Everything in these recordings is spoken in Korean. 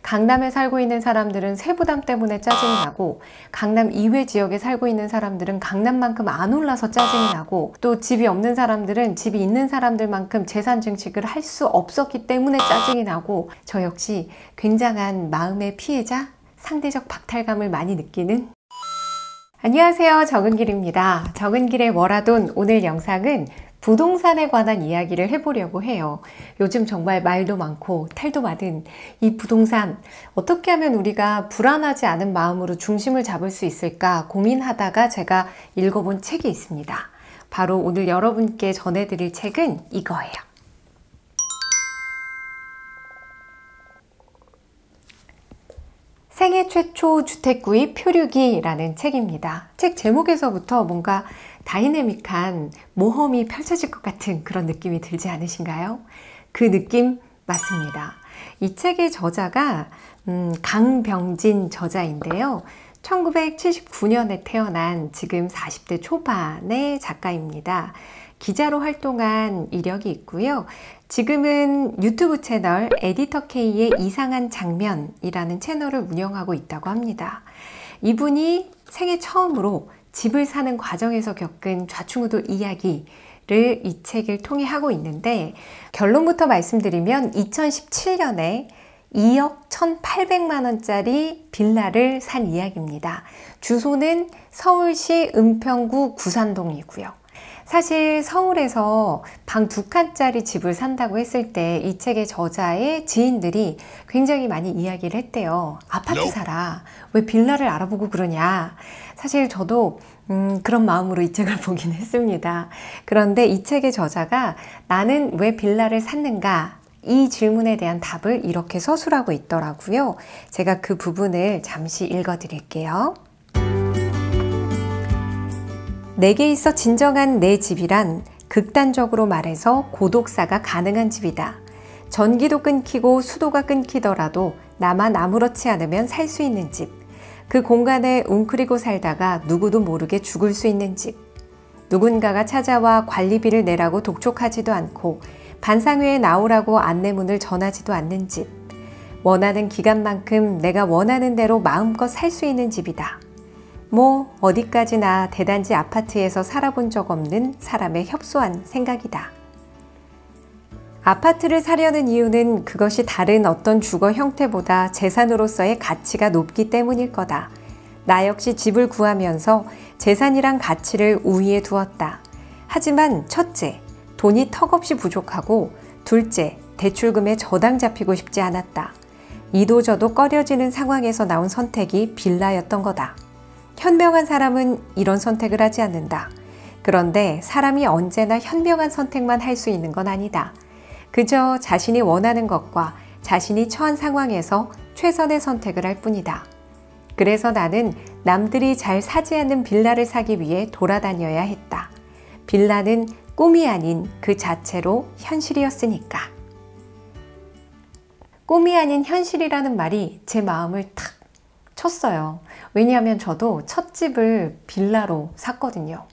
강남에 살고 있는 사람들은 세부담 때문에 짜증이 나고, 강남 이외 지역에 살고 있는 사람들은 강남만큼 안 올라서 짜증이 나고, 또 집이 없는 사람들은 집이 있는 사람들만큼 재산 증식을 할 수 없었기 때문에 짜증이 나고, 저 역시 굉장한 마음의 피해자, 상대적 박탈감을 많이 느끼는. 안녕하세요, 정은길입니다. 정은길의 월화돈, 오늘 영상은 부동산에 관한 이야기를 해보려고 해요. 요즘 정말 말도 많고 탈도 많은 이 부동산, 어떻게 하면 우리가 불안하지 않은 마음으로 중심을 잡을 수 있을까 고민하다가 제가 읽어본 책이 있습니다. 바로 오늘 여러분께 전해드릴 책은 이거예요. 생애 최초 주택구입 표류기라는 책입니다. 책 제목에서부터 뭔가 다이내믹한 모험이 펼쳐질 것 같은 그런 느낌이 들지 않으신가요? 그 느낌 맞습니다. 이 책의 저자가 강병진 저자인데요. 1979년에 태어난 지금 40대 초반의 작가입니다. 기자로 활동한 이력이 있고요. 지금은 유튜브 채널 에디터 K의 이상한 장면이라는 채널을 운영하고 있다고 합니다. 이분이 생애 처음으로 집을 사는 과정에서 겪은 좌충우돌 이야기를 이 책을 통해 하고 있는데, 결론부터 말씀드리면 2017년에 2억 1,800만 원짜리 빌라를 산 이야기입니다. 주소는 서울시 은평구 구산동이고요. 사실 서울에서 방 2칸짜리 집을 산다고 했을 때 이 책의 저자의 지인들이 굉장히 많이 이야기를 했대요. 아파트 사라. 왜 빌라를 알아보고 그러냐. 사실 저도 그런 마음으로 이 책을 보긴 했습니다. 그런데 이 책의 저자가 나는 왜 빌라를 샀는가? 이 질문에 대한 답을 이렇게 서술하고 있더라고요. 제가 그 부분을 잠시 읽어드릴게요. 내게 있어 진정한 내 집이란 극단적으로 말해서 고독사가 가능한 집이다. 전기도 끊기고 수도가 끊기더라도 나만 아무렇지 않으면 살 수 있는 집. 그 공간에 웅크리고 살다가 누구도 모르게 죽을 수 있는 집. 누군가가 찾아와 관리비를 내라고 독촉하지도 않고 반상회에 나오라고 안내문을 전하지도 않는 집. 원하는 기간만큼 내가 원하는 대로 마음껏 살 수 있는 집이다. 뭐 어디까지나 대단지 아파트에서 살아본 적 없는 사람의 협소한 생각이다. 아파트를 사려는 이유는 그것이 다른 어떤 주거 형태보다 재산으로서의 가치가 높기 때문일 거다. 나 역시 집을 구하면서 재산이란 가치를 우위에 두었다. 하지만 첫째, 돈이 턱없이 부족하고, 둘째, 대출금에 저당 잡히고 싶지 않았다. 이도저도 꺼려지는 상황에서 나온 선택이 빌라였던 거다. 현명한 사람은 이런 선택을 하지 않는다. 그런데 사람이 언제나 현명한 선택만 할 수 있는 건 아니다. 그저 자신이 원하는 것과 자신이 처한 상황에서 최선의 선택을 할 뿐이다. 그래서 나는 남들이 잘 사지 않는 빌라를 사기 위해 돌아다녀야 했다. 빌라는 꿈이 아닌 그 자체로 현실이었으니까. 꿈이 아닌 현실이라는 말이 제 마음을 탁 쳤어요. 왜냐하면 저도 첫 집을 빌라로 샀거든요.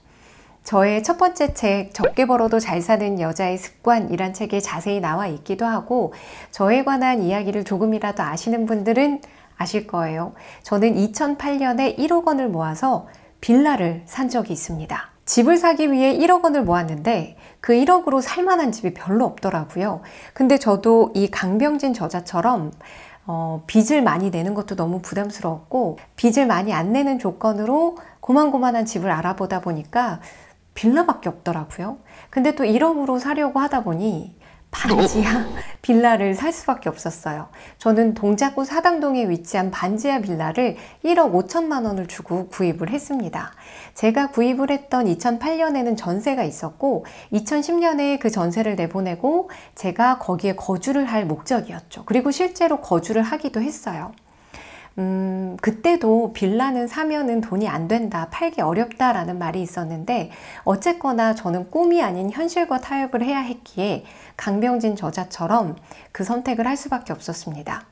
저의 첫 번째 책, 적게 벌어도 잘 사는 여자의 습관이란 책에 자세히 나와 있기도 하고, 저에 관한 이야기를 조금이라도 아시는 분들은 아실 거예요. 저는 2008년에 1억 원을 모아서 빌라를 산 적이 있습니다. 집을 사기 위해 1억 원을 모았는데 그 1억으로 살만한 집이 별로 없더라고요. 근데 저도 이 강병진 저자처럼 빚을 많이 내는 것도 너무 부담스러웠고, 빚을 많이 안 내는 조건으로 고만고만한 집을 알아보다 보니까 빌라밖에 없더라고요. 근데 또 1억으로 사려고 하다 보니 반지하 빌라를 살 수밖에 없었어요. 저는 동작구 사당동에 위치한 반지하 빌라를 1억 5천만 원을 주고 구입을 했습니다. 제가 구입을 했던 2008년에는 전세가 있었고 2010년에 그 전세를 내보내고 제가 거기에 거주를 할 목적이었죠. 그리고 실제로 거주를 하기도 했어요. 그때도 빌라는 사면은 돈이 안 된다, 팔기 어렵다라는 말이 있었는데, 어쨌거나 저는 꿈이 아닌 현실과 타협을 해야 했기에 강병진 저자처럼 그 선택을 할 수밖에 없었습니다.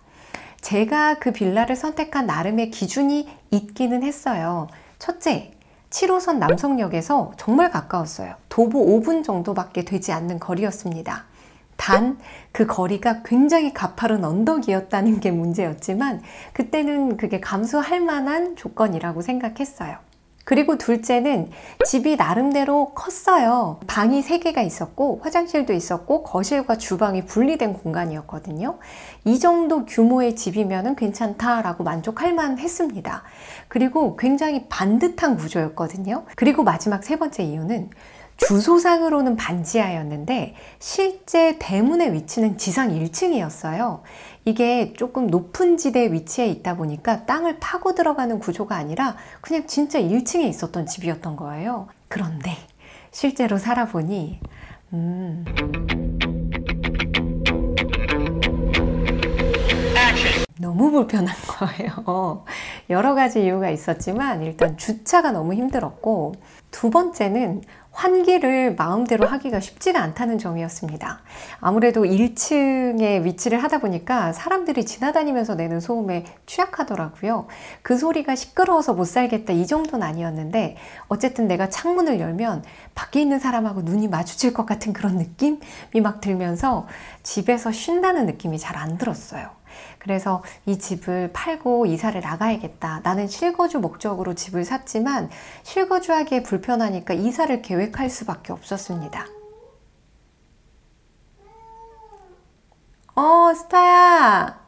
제가 그 빌라를 선택한 나름의 기준이 있기는 했어요. 첫째, 7호선 남성역에서 정말 가까웠어요. 도보 5분 정도밖에 되지 않는 거리였습니다. 단 그 거리가 굉장히 가파른 언덕이었다는 게 문제였지만 그때는 그게 감수할 만한 조건이라고 생각했어요. 그리고 둘째는 집이 나름대로 컸어요. 방이 3개가 있었고 화장실도 있었고 거실과 주방이 분리된 공간이었거든요. 이 정도 규모의 집이면 괜찮다라고 만족할 만했습니다. 그리고 굉장히 반듯한 구조였거든요. 그리고 마지막 3번째 이유는 주소상으로는 반지하였는데 실제 대문의 위치는 지상 1층이었어요. 이게 조금 높은 지대에 위치해 있다 보니까 땅을 파고 들어가는 구조가 아니라 그냥 진짜 1층에 있었던 집이었던 거예요. 그런데 실제로 살아보니 너무 불편한 거예요. 여러 가지 이유가 있었지만 일단 주차가 너무 힘들었고, 두 번째는 환기를 마음대로 하기가 쉽지가 않다는 점이었습니다. 아무래도 1층에 위치를 하다 보니까 사람들이 지나다니면서 내는 소음에 취약하더라고요. 그 소리가 시끄러워서 못 살겠다 이 정도는 아니었는데 어쨌든 내가 창문을 열면 밖에 있는 사람하고 눈이 마주칠 것 같은 그런 느낌이 막 들면서 집에서 쉰다는 느낌이 잘 안 들었어요. 그래서 이 집을 팔고 이사를 나가야겠다. 나는 실거주 목적으로 집을 샀지만 실거주하기에 불편하니까 이사를 계획할 수밖에 없었습니다. 스타야!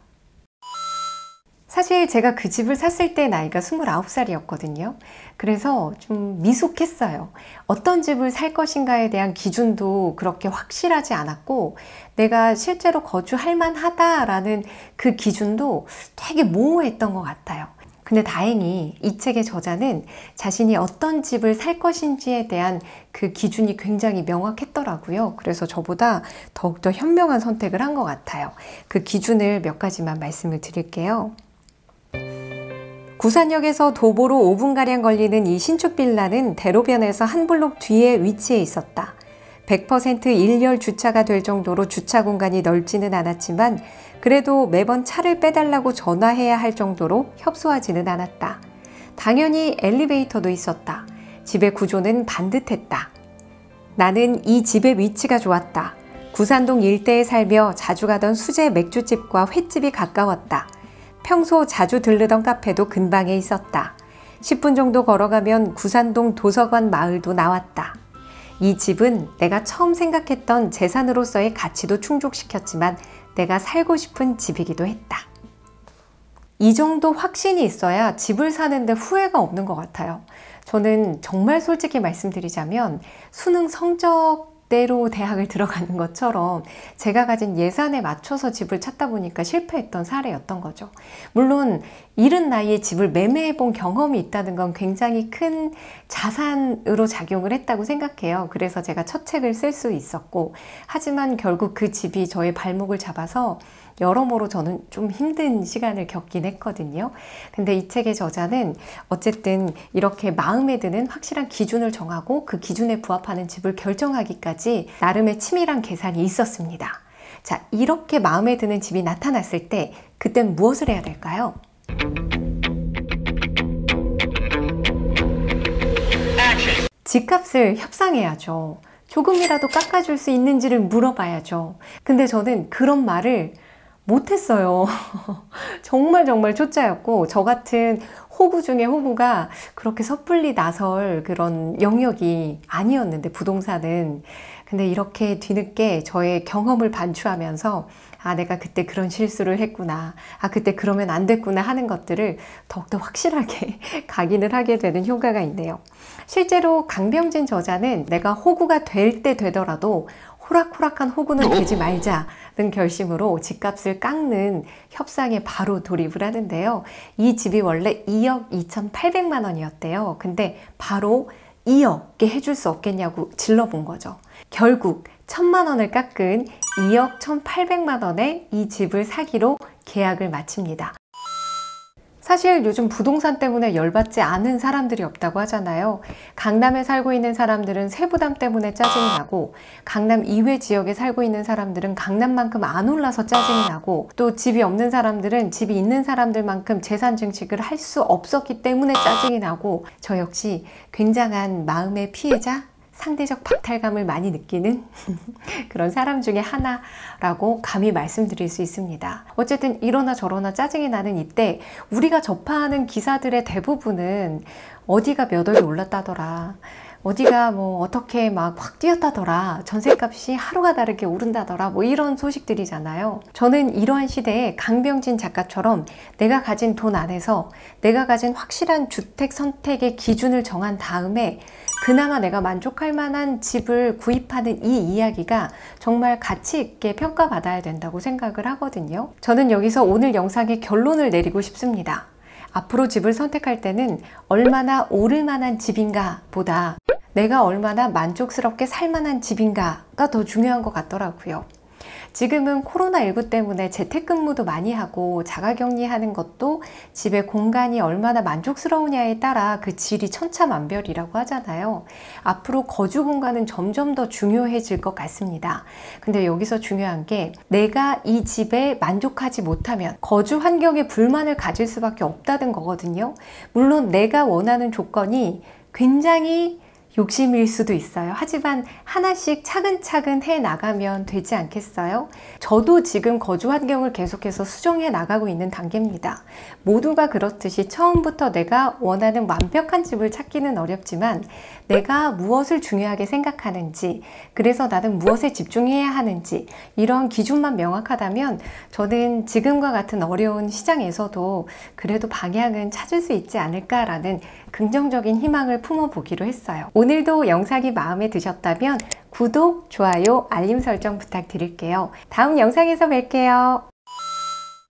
사실 제가 그 집을 샀을 때 나이가 29살이었거든요. 그래서 좀 미숙했어요. 어떤 집을 살 것인가에 대한 기준도 그렇게 확실하지 않았고 내가 실제로 거주할 만하다라는 그 기준도 되게 모호했던 것 같아요. 근데 다행히 이 책의 저자는 자신이 어떤 집을 살 것인지에 대한 그 기준이 굉장히 명확했더라고요. 그래서 저보다 더욱더 현명한 선택을 한 것 같아요. 그 기준을 몇 가지만 말씀을 드릴게요. 구산역에서 도보로 5분가량 걸리는 이 신축 빌라는 대로변에서 한 블록 뒤에 위치해 있었다. 100% 일렬 주차가 될 정도로 주차 공간이 넓지는 않았지만 그래도 매번 차를 빼달라고 전화해야 할 정도로 협소하지는 않았다. 당연히 엘리베이터도 있었다. 집의 구조는 반듯했다. 나는 이 집의 위치가 좋았다. 구산동 일대에 살며 자주 가던 수제 맥주집과 횟집이 가까웠다. 평소 자주 들르던 카페도 근방에 있었다. 10분 정도 걸어가면 구산동 도서관 마을도 나왔다. 이 집은 내가 처음 생각했던 재산으로서의 가치도 충족시켰지만 내가 살고 싶은 집이기도 했다. 이 정도 확신이 있어야 집을 사는데 후회가 없는 것 같아요. 저는 정말 솔직히 말씀드리자면 수능 성적대로 대학을 들어가는 것처럼 제가 가진 예산에 맞춰서 집을 찾다 보니까 실패했던 사례였던 거죠. 물론 이른 나이에 집을 매매해 본 경험이 있다는 건 굉장히 큰 자산으로 작용을 했다고 생각해요. 그래서 제가 첫 책을 쓸 수 있었고, 하지만 결국 그 집이 저의 발목을 잡아서 여러모로 저는 좀 힘든 시간을 겪긴 했거든요. 근데 이 책의 저자는 어쨌든 이렇게 마음에 드는 확실한 기준을 정하고 그 기준에 부합하는 집을 결정하기까지 나름의 치밀한 계산이 있었습니다. 자, 이렇게 마음에 드는 집이 나타났을 때 그땐 무엇을 해야 될까요? 집값을 협상해야죠. 조금이라도 깎아줄 수 있는지를 물어봐야죠. 근데 저는 그런 말을 못했어요. 정말 초짜였고, 저 같은 호구 중에 호구가 그렇게 섣불리 나설 그런 영역이 아니었는데, 부동산은. 근데 이렇게 뒤늦게 저의 경험을 반추하면서 아, 내가 그때 그런 실수를 했구나, 아, 그때 그러면 안 됐구나 하는 것들을 더욱더 확실하게 각인을 하게 되는 효과가 있네요. 실제로 강병진 저자는 내가 호구가 될 때 되더라도 호락호락한 호구는 되지 말자는 결심으로 집값을 깎는 협상에 바로 돌입을 하는데요. 이 집이 원래 2억 2,800만 원이었대요. 근데 바로 2억에 해줄 수 없겠냐고 질러본 거죠. 결국 1,000만 원을 깎은 2억 1,800만 원에 이 집을 사기로 계약을 마칩니다. 사실 요즘 부동산 때문에 열받지 않은 사람들이 없다고 하잖아요. 강남에 살고 있는 사람들은 세부담 때문에 짜증이 나고, 강남 이외 지역에 살고 있는 사람들은 강남만큼 안 올라서 짜증이 나고, 또 집이 없는 사람들은 집이 있는 사람들만큼 재산 증식을 할 수 없었기 때문에 짜증이 나고, 저 역시 굉장한 마음의 피해자, 상대적 박탈감을 많이 느끼는 그런 사람 중에 하나라고 감히 말씀드릴 수 있습니다. 어쨌든 이러나 저러나 짜증이 나는 이때 우리가 접하는 기사들의 대부분은 어디가 몇 억이 올랐다더라, 어디가 뭐 어떻게 막 확 뛰었다더라, 전셋값이 하루가 다르게 오른다더라, 뭐 이런 소식들이잖아요. 저는 이러한 시대에 강병진 작가처럼 내가 가진 돈 안에서 내가 가진 확실한 주택 선택의 기준을 정한 다음에 그나마 내가 만족할 만한 집을 구입하는 이 이야기가 정말 가치 있게 평가받아야 된다고 생각을 하거든요. 저는 여기서 오늘 영상의 결론을 내리고 싶습니다. 앞으로 집을 선택할 때는 얼마나 오를 만한 집인가 보다 내가 얼마나 만족스럽게 살 만한 집인가가 더 중요한 것 같더라고요. 지금은 코로나19 때문에 재택근무도 많이 하고 자가격리하는 것도 집의 공간이 얼마나 만족스러우냐에 따라 그 질이 천차만별이라고 하잖아요. 앞으로 거주 공간은 점점 더 중요해질 것 같습니다. 근데 여기서 중요한 게 내가 이 집에 만족하지 못하면 거주 환경에 불만을 가질 수밖에 없다는 거거든요. 물론 내가 원하는 조건이 굉장히 욕심일 수도 있어요. 하지만 하나씩 차근차근 해 나가면 되지 않겠어요? 저도 지금 거주 환경을 계속해서 수정해 나가고 있는 단계입니다. 모두가 그렇듯이 처음부터 내가 원하는 완벽한 집을 찾기는 어렵지만 내가 무엇을 중요하게 생각하는지, 그래서 나는 무엇에 집중해야 하는지 이런 기준만 명확하다면 저는 지금과 같은 어려운 시장에서도 그래도 방향은 찾을 수 있지 않을까라는 긍정적인 희망을 품어보기로 했어요. 오늘도 영상이 마음에 드셨다면 구독, 좋아요, 알림 설정 부탁드릴게요. 다음 영상에서 뵐게요.